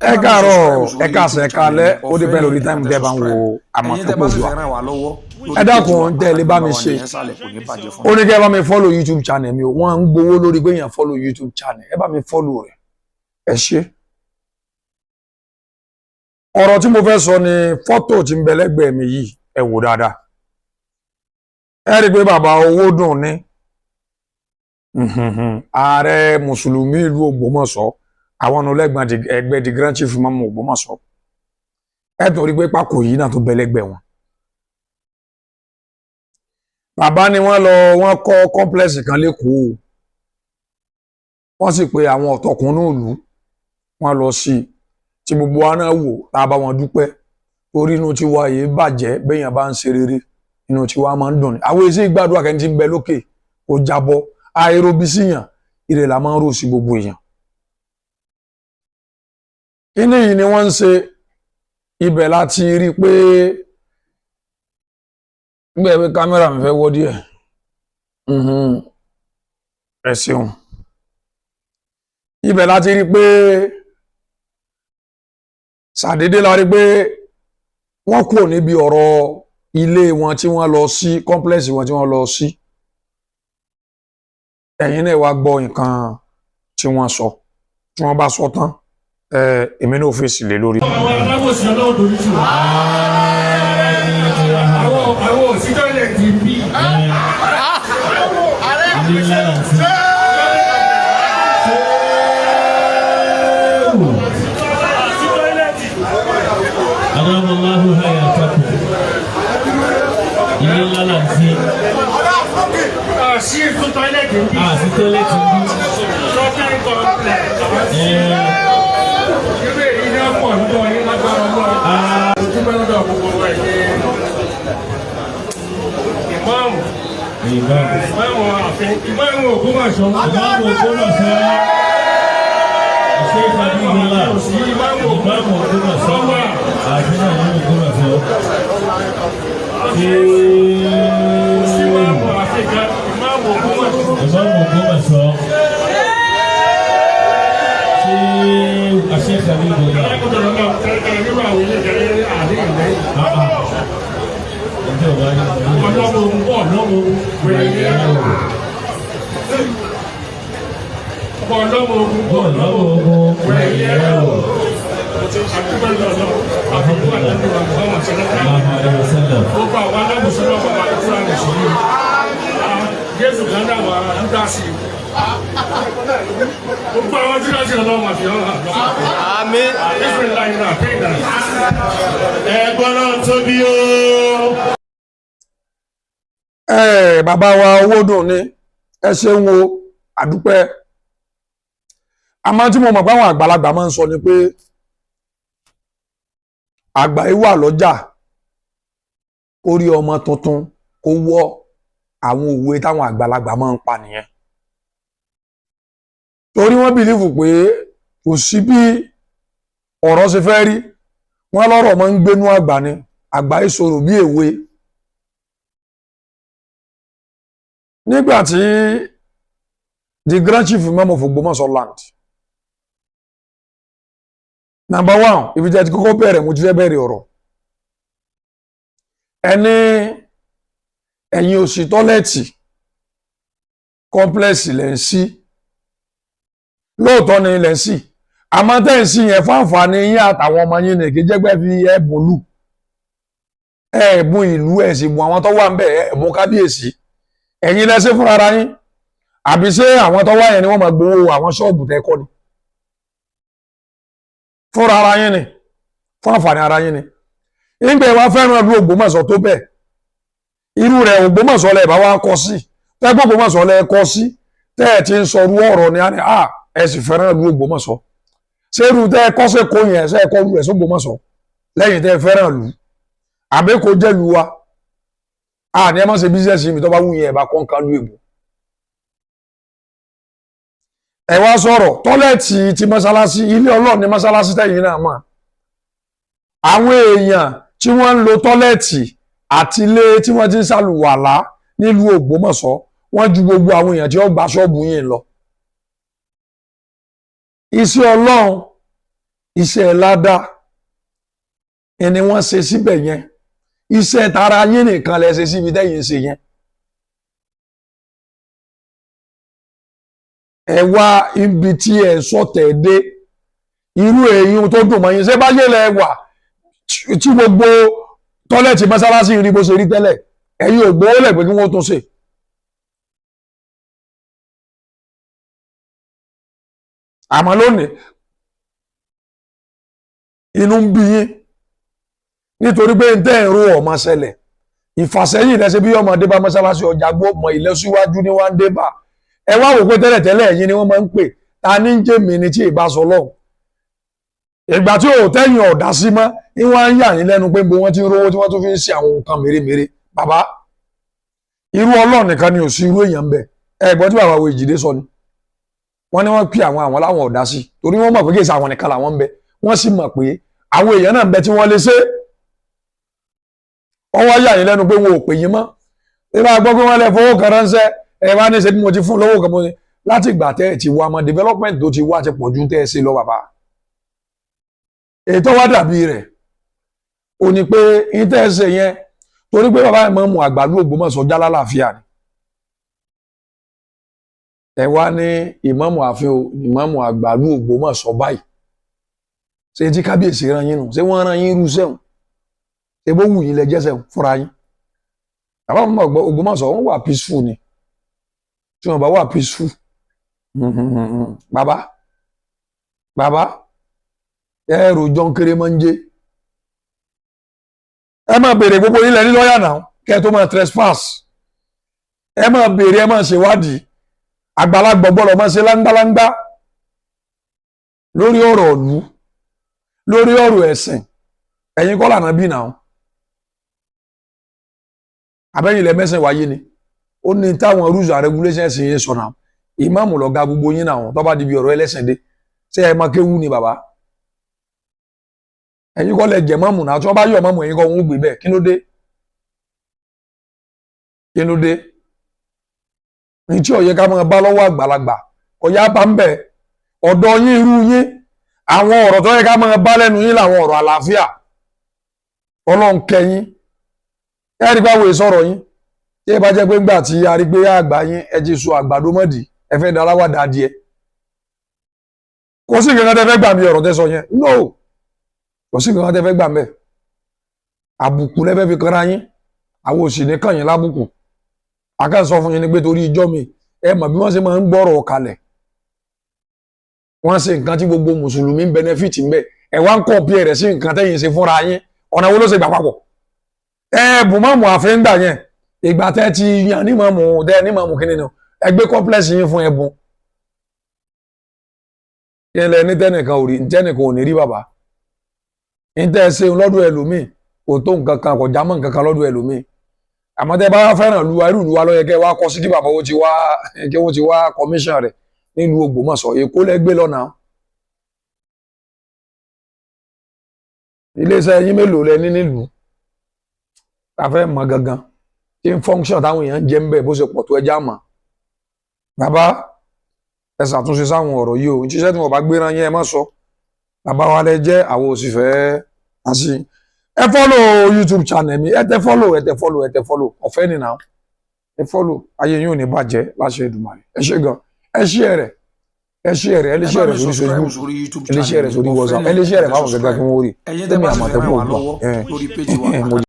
ẹ káàárọ̀ ẹ káàsán ẹ káalẹ́ ó dé bẹ́ẹ̀ lórí táìmù tẹ́ bá ń wo Àmọ̀tẹ́kùn Oòduà ẹ dákun tẹ́ ẹ lè bá mi ṣe ó ní kí ẹ bá mi follow YouTube channel mi o wọ́n ń gbowó lórí pé èèyàn follow YouTube channel ẹ bá mi follow rẹ̀ ẹ ṣe. ọ̀rọ̀ tí mo fẹ́ sọ ni fọ́tò tí ń bẹ lẹ́gbẹ̀ẹ́ mi yìí ẹ wò dáadáa ẹ rí i pé bàbá Owódùn ní ààrẹ mùsùlùmí ìlú Ògbómọ̀ṣọ́ àwọn ọlẹ́gbọ̀n ẹgbẹ́ di Grand Chief Imam Ògbómọ̀ṣọ́ ẹ torí pé pákó yìí náà tó bẹ lẹ́gbẹ̀ẹ́ wọn. bàbá ni wọ́n kọ́ kọ́ńplẹ́ksì kan lẹ́kọ̀ọ́ wọ́n sì pe àwọn ọ̀tọ̀kùnrin ìlú wọ́n lọ sí i tí gbogbo wa náà wò tá a bá wọn dúpẹ́ torí inú tiwa yìí bàjẹ́ béèyàn bá ń ṣe rere inú tiwa máa ń dùn ní. àwọn èsì ìgbàdúrà kẹ́ni tí ń bẹ lókè kò jábọ́ àìrobísíyàn ire la máa ń rò sí gbogbo èèyàn. kíní yìí ni wọ́n ń ṣe ibẹ̀ láti rí i pé nígbà pé kámẹ́rà mi fẹ́ wọ́ díẹ̀ ẹ ṣeun ibẹ̀ láti rí i pé ṣàdédé la rí i pé wọ́n kúrò níbi ọ̀rọ̀ ilé wọn tí wọ́n lọ sí kọ́ńplẹ́ksì wọn tí wọ́n lọ sí ẹ̀yin náà wá gbọ́ nǹkan tí wọ́n sọ tí wọ́n bá sọ tán èmi náà fèsì lé lórí. àwọn alábòsí ọlọ́run dorí jù wá. àwọn òsítọ́ ilẹ̀ ti bí. Adamallahu hayatakum. Ilé ńlá là ń sí. sí ètò tọ́ílẹ̀tì ń bí. Sí tọ́ílẹ̀tì ń bí. Shopping complex. Ilé iná pọ̀ nígbà yín lágbára ọlọ́run. Ojúmọ́ lọ́dọ̀ gbogbo ẹ̀ ní ìmáàmù. Ìmáàmù àfin. Ìmáàmù Ògbómọ̀ṣọ́. Ìmáàmù Ògbómọ̀ṣọ́. Ṣé ìfàdí ìgbìlá? Ìmáàmù Ògbómọ̀ṣọ́. Àti náà ní Ògbómọ̀ṣọ́. Ìmáàmù Àfíkà. Ìmáàmù Ògbómọ̀ṣọ́. Ìmáàmù Ògbómọ̀ṣọ́. Ṣé àṣẹ ìfàdí ìgbìlá? Nínú àwọn ilé ìjẹ́ àárín ìlẹ́yìn. Ọjọ́ ìwádìí. Ọlọ́run bọ̀ lọ́run wẹ̀yẹ. Ọlọ́run bọ̀ lọ́run wẹ̀yẹ. Gbogbo àwọn alábùsọ̀ náà bàbá ìfúra rẹ̀ sí ní Jésù kan náà wà ń dá sí i. Gbogbo àwọn tí wọ́n ti ọlọ́run àfi ọ̀hún àlọ́. Àmín. Ìfúnni láyé náà pé ìdá. Ẹ̀gbọ́n náà tóbi o. bàbá wa Owódùn ní ẹ ṣeun o àdúpẹ́ àmọ́ tí mo mọ̀ pé àwọn àgbàlagbà máa ń sọ ni pé àgbà yìí wà lọ́jà orí ọmọ tuntun kó wọ́ àwọn òwe táwọn àgbàlagbà máa ń pa nìyẹn torí wọ́n bìlífù pé kò sí bí ọ̀rọ̀ ṣe fẹ́ rí wọ́n lọ́rọ̀ máa ń gbénú àgbà ni àgbà yìí sọ̀rọ̀ bí èwe nígbà tí the Grand Chief Imam of Ògbómọ̀ṣọ́ land number one ibi tí a ti kọ́kọ́ bẹ̀rẹ̀ mo ti fẹ́ bẹ̀rẹ̀ ọ̀rọ̀ ẹni ẹ̀yin òsì tọ́lẹ̀tì kọ́ńplẹ́ksì lẹ́ ń sí lóòótọ́ ni lẹ́ ń sí àmọ́ tẹ́ ń sí yẹn fún àǹfààní yín àtàwọn ọmọ yín nìkí jẹ́gbẹ́ fi ẹ̀bùn lù ẹ̀bùn ìlú ẹ̀sìn bùn àwọn tó wà ń bẹ̀ ẹ̀bùn kábíyèsí ẹ̀yin lẹ́sẹ̀ fúnra ara yín àbí ṣé àwọn tó wà yẹn ni wọ́n máa gbowó àwọn ṣọ́ọ̀bù tẹ́ kọ́ ni fúnra ara yín ni fún àǹfààní ara yín ni ìgbà wa fẹ́ràn ìlú Ògbómọ̀ṣọ́ tó bẹ́ẹ̀ irú rẹ̀ Ògbómọ̀ṣọ́ lẹ̀ bá wá kọ́ sí tẹ́gbọ́n Ògbómọ̀ṣọ́ lẹ̀ kọ́ sí tẹ́ ẹ̀ ti ń sọrú ọ̀rọ̀ ni a ní ẹ sì fẹ́ràn ìlú Ògbómọ̀ṣọ́ ṣé irú tẹ́ ẹ kọ́ sí kó yẹn ṣe ẹ kọ́ lu ẹ̀ sí Ògbómọ̀ṣọ́ lẹ́yìn tẹ́ ẹ fẹ́ràn lù àbí kò jẹ́ lu wa ní ẹ má ṣe bísíǹsì mi tó bá wù yẹn ẹ bá kọ́ nǹkan lu èbò ẹ wá sọ̀rọ̀ tọ́lẹ̀tì ti mọ́sálásí ilé Ọlọ́run ní mọ́sálásí tẹ̀yìn náà mọ̀ àwọn èèyàn tí wọ́n ń lo tọ́lẹ̀tì àti ilé tí wọ́n ti ń ṣàlùwàlá nílùú Ògbómọ̀ṣọ́ wọ́n ju gbogbo àwọn èèyàn tí wọ́n gba ṣọ́ọ̀bù yìí lọ. Iṣẹ́ Ọlọ́run iṣẹ́ ládá ẹni wọ́n ṣe síbẹ̀ yẹn iṣẹ́ tara yín nìkan lẹ ṣe síbi tẹ́yìn ṣe yẹn. ẹ wá ibi tí ẹ sọ̀tẹ̀ dé irú èyí tó dùn mọ́ yín ṣé báyé lẹ wà tí gbogbo tọ́lẹ̀tì mọ́sálásí rí bó ṣe rí tẹ́lẹ̀ ẹ̀yin ò gbowó lẹ̀ pé kí wọ́n tún ṣe. àmọ́ lónìí inú ń bí yín nítorí pé ń tẹ́ ẹ̀rọ ọmọ ṣẹlẹ̀ ìfàsẹ́yìn lẹ́sẹ̀ bí ọmọdé bá mọ́sálásí ọjà gbó mọ ìlọsíwájú ní wọ́n ń dé bá ẹ wá wò pé tẹ́lẹ̀tẹ́lẹ̀ ẹ̀yin ni wọ́n máa ń pè ta ní ń jẹ́ mi ni tí ì bá sọ lọ́hùn ìgbà tí ò tẹ́yìn ọ̀dà sí mọ́ ní wọ́n á ń yà yín lẹ́nu pé bo wọ́n ti ń rówó tí wọ́n tún fi ń ṣe àwọn nǹkan mèremère bàbá irú Ọlọ́run nìkan ni ò sí irú èèyàn bẹ́ẹ̀ ẹ gbọ́ tí bàbá wo Èjìdé sọ ni wọ́n ní wọ́n pè àwọn láwọn ọ̀dà sí torí wọ́n mọ̀ pé kí èsì àwọn nìkan làwọn ń bẹ wọ́n sì mọ̀ pé àwọn èèyàn náà ń bẹ tí wọ́n lè ṣe wọ́n wá yà yín lẹ́nu pé wọn ò pè yín mọ́ ẹ bá gbọ́ pé wọ́n lè fowó kan ránṣẹ́ ẹ bá ní ṣe bí mo ti fún lówó kan mo ní láti ìgbà tẹ́ ẹ ti wá mọ́ development tó ti wá ti pọ̀ ju tẹ́ ẹ ṣe lọ bàbá èyí tó wá dàbí rẹ̀ ò ní pé yín tẹ́ ẹ ṣe yẹn torí pé bàbá ìmáàmù àgbàlú Ògbómọ̀ṣọ́ já lálàáfíà ni ẹ wá ní ìmáàmù ààfin ìmáàmù àgbàlú Ògbómọ̀ṣọ́ báyìí ṣé tí kábíyèsí rán yín nù ṣé wọ́n rán yín irú sẹ́wọ̀n ṣé bó wù yín lẹ jẹ́ sẹ́wọ̀n fúnra yín bàbá mi mọ̀ Ògbómọ̀ṣọ́ wọ́n wà peaceful ni tí wọ́n bá wà peaceful bàbá ẹ rojọ́ kéré máa ń jẹ́ ẹ máa béèrè gbogbo ilẹ̀ ní lọ́ọ̀yà náà kẹ́ ẹ tó máa trespass ẹ máa béèrè ẹ máa ṣèwádìí àgbàlagbà gbọ́dọ̀ máa ṣe láńgbáláńgbá lórí ọ̀rọ̀ ìlú lórí ọ̀rọ̀ ẹ̀sìn ẹ̀yin kọ́ lànà bí náà abẹ́yìn ilẹ̀ mẹ́sàn wáyé ni ó ní táwọn rules and regulations yẹn sọ náà ìmáàmù lọ́gá gbogbo yín náà tó bá di bí ọ̀rọ̀ ẹlẹ́sìn dé ṣé ẹ máa kéwú ni bàbá ẹ̀yin kọ́ lẹ jẹ́ mọ́mù náà tí wọ́n bá yọ̀ mọ́mù ẹ̀yin kọ́ wọn ó gbé bẹ́ẹ̀ kí ló dé ní tí ó yẹ ká máa bá lọ́wọ́ àgbàlagbà kò yá bá ń bẹ̀ ọ̀dọ̀ yín irú yín àwọn ọ̀rọ̀ tó yẹ ká máa bá lẹ́nu yín làwọn ọ̀rọ̀ àlàáfíà Ọlọ́run kẹyìn ẹ rí báwo sọ̀rọ̀ yín tí ẹ bá jẹ́ pé ńgbà tí a rí pé àgbà yín ẹ ti so àgbàdo mọ́dì ẹ fẹ́ daráwà dáadìẹ kò sí nǹkan tẹ́ fẹ́ gbà mí ọ̀rọ̀ tẹ́ sọ yẹn no kò sí nǹkan tẹ́ fẹ́ gbà mẹ́ àbùkù lẹ́fẹ́ fi kanra yín àwọn òsì ní kàn yín lábùkù àkànṣọ fún yín ni pé torí ìjọ mi ẹ mọ̀ bí wọ́n ṣe máa ń gbọ́rọ̀ kalẹ̀ wọ́n ṣe nǹkan tí gbogbo mùsùlùmí ń benefit ń bẹ ẹ wá ń compare rẹ̀ sí nǹkan tẹ́yìn ṣe fúnra yín ọ̀nà wo ló ṣe gbà papọ̀ ẹ bùmọ̀mù àfin gbà yẹn ìgbà tẹ́ ti yàn ní mọ̀mù tẹ́ ní mọ̀mù kìíní náà ẹ gbé complex yín fún ẹbùn yẹn lẹ ní tẹ́nìkan ò rí tẹ́nìkan ò ní rí bàbá ní tẹ́ ẹ ṣeun lọ́dún ẹlòmíì kò tó nǹkan kan kò já mọ́ nǹkan kan lọ́dún ẹlòmíì àmọ́ tẹ́ bá fẹ́ràn lu irú ìlú wa ló yẹ kẹ́ wá kọ́ sí kí bàbá wọn ti wá commission rẹ̀ nílùú Ògbómọ̀ṣọ́ Èkó lẹ́gbẹ́ lọ́nà iléeṣẹ́ yín mélòó lẹ ní nílùú ta fẹ́ mọ̀ gangan tí ń function táwọn èèyàn jẹ́ ń bẹ̀ bó ṣe pọ̀ tó ẹja mọ̀ bàbá ẹ ṣàtúnṣe sáwọn ọ̀rọ̀ yìí o ìṣiṣẹ́ tí wọ́n bá gbéra yẹn ẹ má sọ bàbá wa lẹ jẹ́ àwọn òṣìfẹ́ àṣì ẹ follow YouTube channel mi ẹ tẹ follow ọ̀fẹ́ nìyà ẹ follow ayé yín ò ní bàjẹ́ láṣẹ Èdùmàrè ẹ ṣé gan ẹ share rẹ̀ ẹ lè share rẹ̀ sórí Facebook ẹ lè share rẹ̀ sórí WhatsApp ẹ lè share rẹ̀ fáwọn gẹ́gẹ́ kí wọ́n rí tẹ́mi àmọ̀tẹ́kùn ọ̀gbọ́n